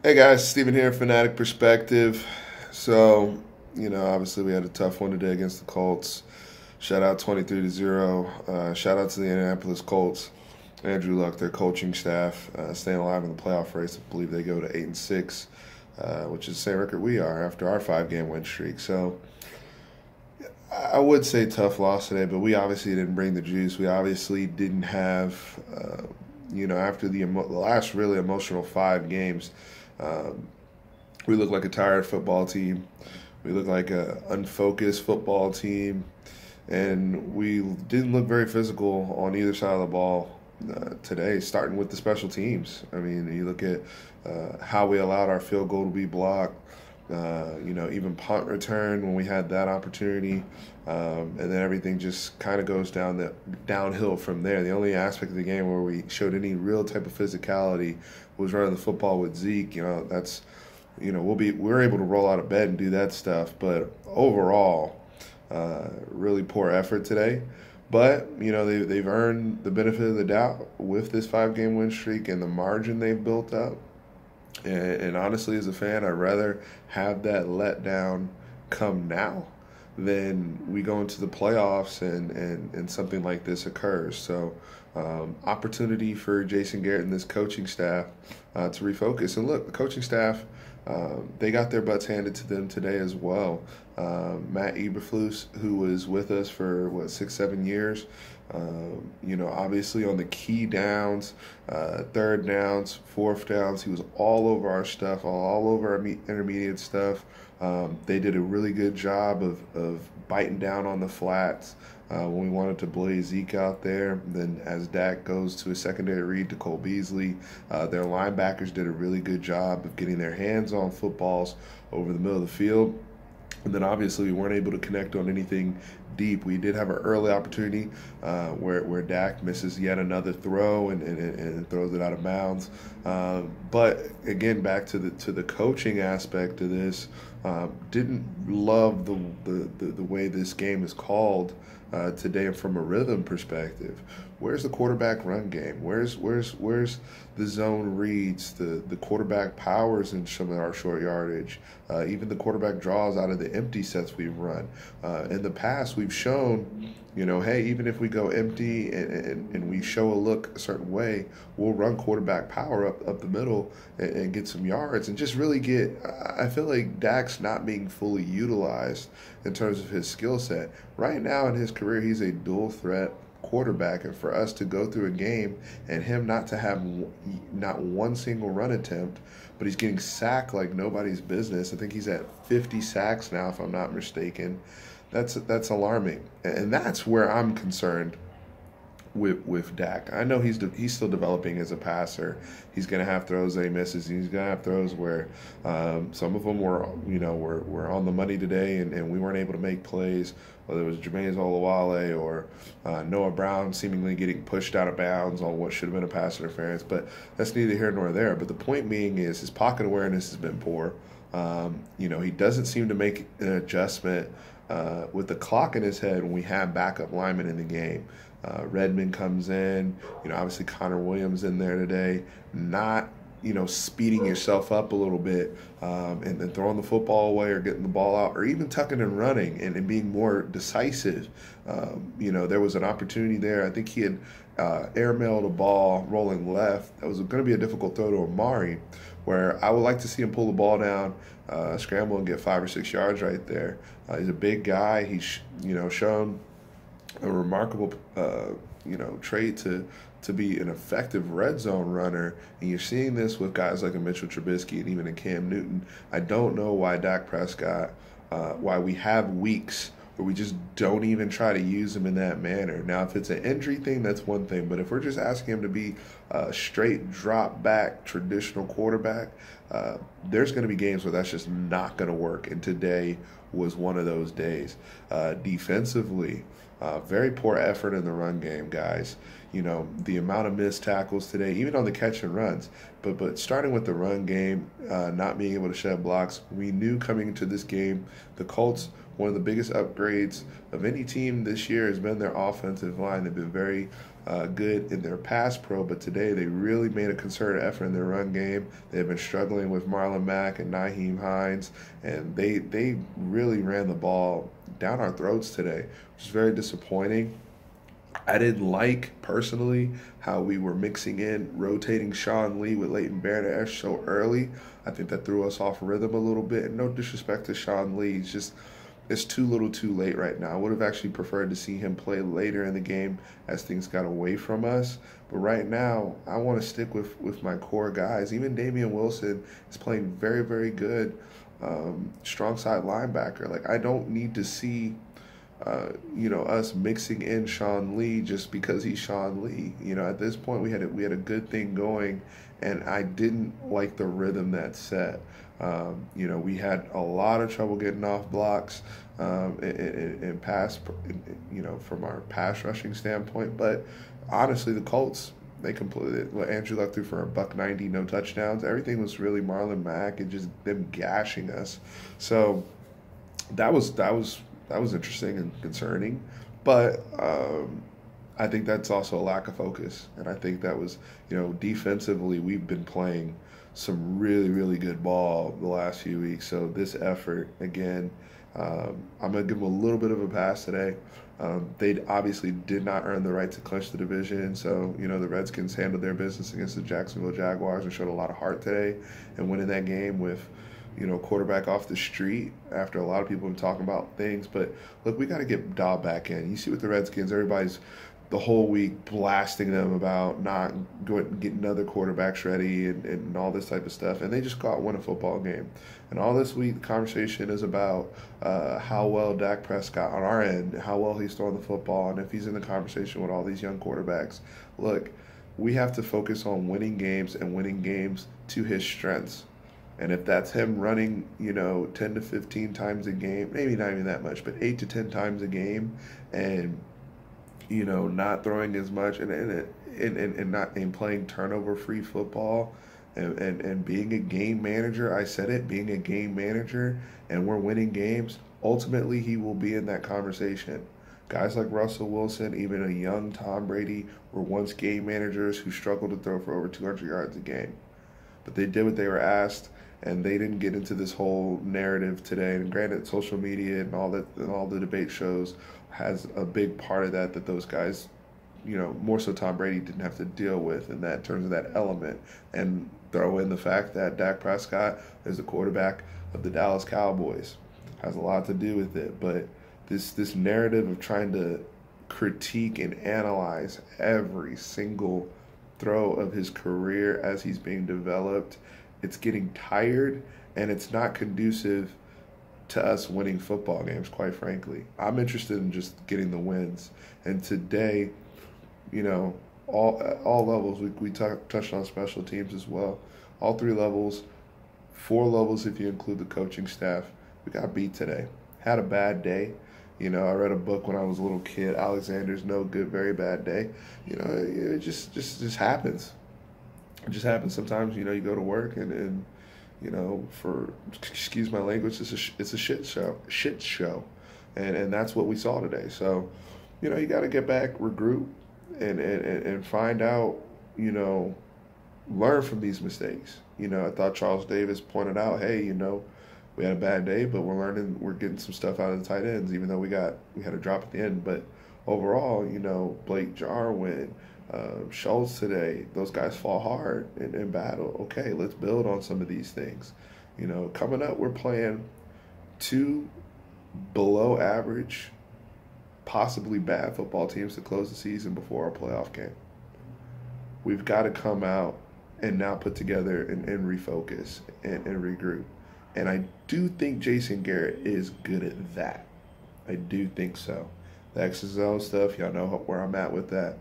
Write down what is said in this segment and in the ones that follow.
Hey guys, Steven here, Fanatic Perspective. So, obviously we had a tough one today against the Colts. Shout out 23-0. Shout out to the Indianapolis Colts. Andrew Luck, their coaching staff, staying alive in the playoff race. I believe they go to 8-6, which is the same record we are after our 5-game win streak. So, I would say tough loss today, but we obviously didn't bring the juice. We obviously didn't have, after the last really emotional 5 games. Um, we look like a tired football team. We look like an unfocused football team. And we didn't look very physical on either side of the ball today, starting with the special teams. I mean, you look at how we allowed our field goal to be blocked, even punt return when we had that opportunity. And then everything just kind of goes downhill from there. The only aspect of the game where we showed any real type of physicality was running the football with Zeke. We're able to roll out of bed and do that stuff. But overall, really poor effort today. But they've earned the benefit of the doubt with this 5-game win streak and the margin they've built up. And honestly, as a fan, I'd rather have that letdown come now than we go into the playoffs and something like this occurs. So, opportunity for Jason Garrett and this coaching staff to refocus. And look, the coaching staff, they got their butts handed to them today as well. Matt Eberflus, who was with us for, 6-7 years, obviously on the key downs, third downs, fourth downs, he was all over our stuff, all over our intermediate stuff. They did a really good job of biting down on the flats when we wanted to blaze Zeke out there. Then as Dak goes to a secondary read to Cole Beasley, their linebackers did a really good job of getting their hands on footballs over the middle of the field. And then obviously we weren't able to connect on anything deep. We did have an early opportunity where Dak misses yet another throw and throws it out of bounds. But again, back to the coaching aspect of this, didn't love the way this game is called today from a rhythm perspective. Where's the quarterback run game? Where's the zone reads, the quarterback powers in some of our short yardage, even the quarterback draws out of the empty sets we've run. In the past, we've shown, hey, even if we go empty and we show a look a certain way, we'll run quarterback power up the middle and get some yards and just really I feel like Dak's not being fully utilized in terms of his skill set. Right now in his career, he's a dual threat quarterback, and for us to go through a game and him not to have not one single run attempt, but he's getting sacked like nobody's business. I think he's at 50 sacks now, if I'm not mistaken. That's alarming, and that's where I'm concerned with Dak. I know he's still developing as a passer. He's going to have throws that he misses. He's going to have throws where some of them were on the money today, and we weren't able to make plays. Whether it was Jermaine Olawale or Noah Brown seemingly getting pushed out of bounds on what should have been a pass interference, but that's neither here nor there. But the point being is his pocket awareness has been poor. He doesn't seem to make an adjustment with the clock in his head when we have backup linemen in the game. Redmond comes in, obviously Connor Williams in there today, not, speeding yourself up a little bit and then throwing the football away or getting the ball out or even tucking and running and being more decisive. There was an opportunity there. I think he had airmailed a ball rolling left. That was going to be a difficult throw to Amari, where I would like to see him pull the ball down, scramble and get 5 or 6 yards right there. He's a big guy. He's, shown a remarkable, trait to be an effective red zone runner, and you're seeing this with guys like a Mitchell Trubisky and even a Cam Newton. I don't know why Dak Prescott, why we have weeks where we just don't even try to use him in that manner. Now, if it's an injury thing, that's one thing, but if we're just asking him to be a straight drop back traditional quarterback, there's going to be games where that's just not going to work, and today was one of those days. Defensively, very poor effort in the run game, guys. The amount of missed tackles today, even on the catch and runs. But starting with the run game, not being able to shed blocks, we knew coming into this game, the Colts, one of the biggest upgrades of any team this year has been their offensive line. They've been very good in their pass pro, but today they really made a concerted effort in their run game. They've been struggling with Marlon Mack and Nyheim Hines, and they really ran the ball down our throats today, which is very disappointing. I didn't like, personally, how we were mixing in, rotating Sean Lee with Leighton Vander Esch so early. I think that threw us off rhythm a little bit. And no disrespect to Sean Lee, it's too little too late right now. I would have actually preferred to see him play later in the game as things got away from us. But right now, I want to stick with my core guys. Even Damian Wilson is playing very, very good strong side linebacker. Like, I don't need to see us mixing in Sean Lee just because he's Sean Lee. At this point we had a good thing going, and I didn't like the rhythm that set. We had a lot of trouble getting off blocks in pass, from our pass rushing standpoint. But honestly, the Colts, they completed what Andrew Luck threw for a $190, no touchdowns. Everything was really Marlon Mack and just them gashing us. So that was interesting and concerning, but I think that's also a lack of focus. And I think that was, defensively, we've been playing some really, really good ball the last few weeks. So this effort, again, I'm going to give them a little bit of a pass today. They obviously did not earn the right to clinch the division. So, the Redskins handled their business against the Jacksonville Jaguars and showed a lot of heart today and winning that game with, quarterback off the street after a lot of people have been talking about things. But look, we got to get Dobb back in. You see with the Redskins, everybody's the whole week blasting them about not going getting other quarterbacks ready and all this type of stuff. And they just got win a football game. And all this week, the conversation is about how well Dak Prescott, on our end, how well he's throwing the football, and if he's in the conversation with all these young quarterbacks. Look, we have to focus on winning games and winning games to his strengths. And if that's him running, 10 to 15 times a game, maybe not even that much, but 8 to 10 times a game, and not throwing as much and playing turnover-free football, and being a game manager. I said it, being a game manager, and we're winning games. Ultimately, he will be in that conversation. Guys like Russell Wilson, even a young Tom Brady, were once game managers who struggled to throw for over 200 yards a game. But they did what they were asked, and they didn't get into this whole narrative today. And granted, social media and all that, and all the debate shows has a big part of that those guys, more so Tom Brady, didn't have to deal with, in that terms of that element. And throw in the fact that Dak Prescott is the quarterback of the Dallas Cowboys, has a lot to do with it. But this narrative of trying to critique and analyze every single throw of his career as he's being developed, it's getting tired, and it's not conducive to us winning football games, quite frankly. I'm interested in just getting the wins. And today, all levels, we touched on special teams as well. All 3 levels, 4 levels if you include the coaching staff, we got beat today. Had a bad day. I read a book when I was a little kid, Alexander's No Good, Very Bad Day. It just happens. It just happens sometimes. You go to work and for, excuse my language, it's a shit show, and that's what we saw today. So, you got to get back, regroup, and find out, learn from these mistakes. I thought Charles Davis pointed out, hey, we had a bad day, but we're learning, we're getting some stuff out of the tight ends, even though we had a drop at the end. But overall, Blake Jarwin, Schultz today, those guys fall hard in battle. Okay, let's build on some of these things. Coming up, we're playing 2 below average, possibly bad football teams to close the season before our playoff game. We've got to come out and now put together and refocus and regroup. And I do think Jason Garrett is good at that. I do think so. The X's and O's stuff, y'all know where I'm at with that.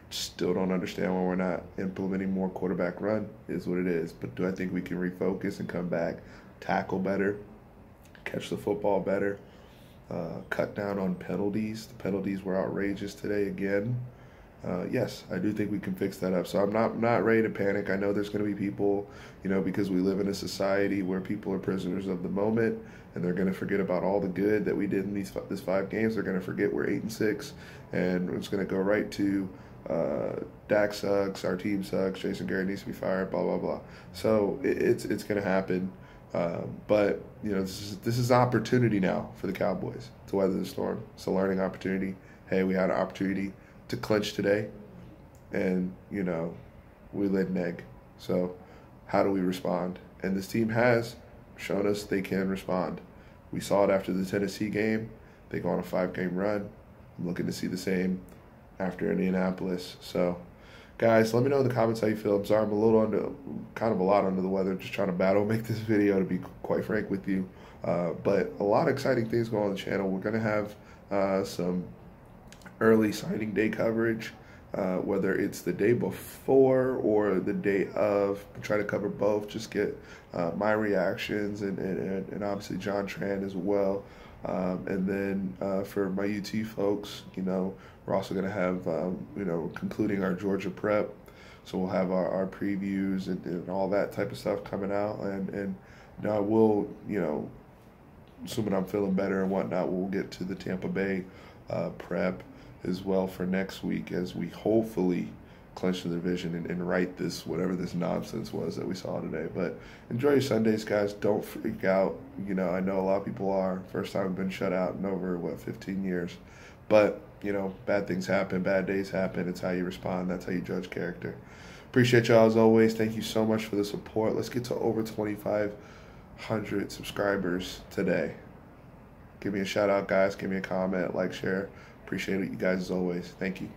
Still don't understand why we're not implementing more quarterback run, is what it is. But do I think we can refocus and come back, tackle better, catch the football better, cut down on penalties? The penalties were outrageous today again. Yes, I do think we can fix that up. So I'm not ready to panic. I know there's going to be people, because we live in a society where people are prisoners of the moment, and they're going to forget about all the good that we did in this 5 games. They're going to forget we're 8-6, and it's going to go right to Dak sucks, our team sucks, Jason Garrett needs to be fired, blah blah blah. So it's gonna happen. But this is opportunity now for the Cowboys to weather the storm. It's a learning opportunity. Hey, we had an opportunity to clinch today, and we laid an egg. So how do we respond? And this team has shown us they can respond. We saw it after the Tennessee game. They go on a 5-game run. I'm looking to see the same after Indianapolis. So, guys, let me know in the comments how you feel. I'm sorry, I'm a lot under the weather. Just trying to battle make this video, to be quite frank with you. But a lot of exciting things going on the channel. We're going to have some early signing day coverage, whether it's the day before or the day of. Try to cover both, just get my reactions and obviously John Tran as well. And then for my UT folks, we're also going to have, concluding our Georgia prep. So we'll have our previews and all that type of stuff coming out. And I will, assuming I'm feeling better and whatnot, we'll get to the Tampa Bay prep as well for next week, as we hopefully clinch the division and right this, whatever this nonsense was that we saw today. But enjoy your Sundays, guys. Don't freak out. I know a lot of people are. First time I've been shut out in over, 15 years. But, bad things happen, bad days happen. It's how you respond. That's how you judge character. Appreciate y'all as always. Thank you so much for the support. Let's get to over 2,500 subscribers today. Give me a shout out, guys. Give me a comment, like, share. Appreciate it, you guys, as always. Thank you.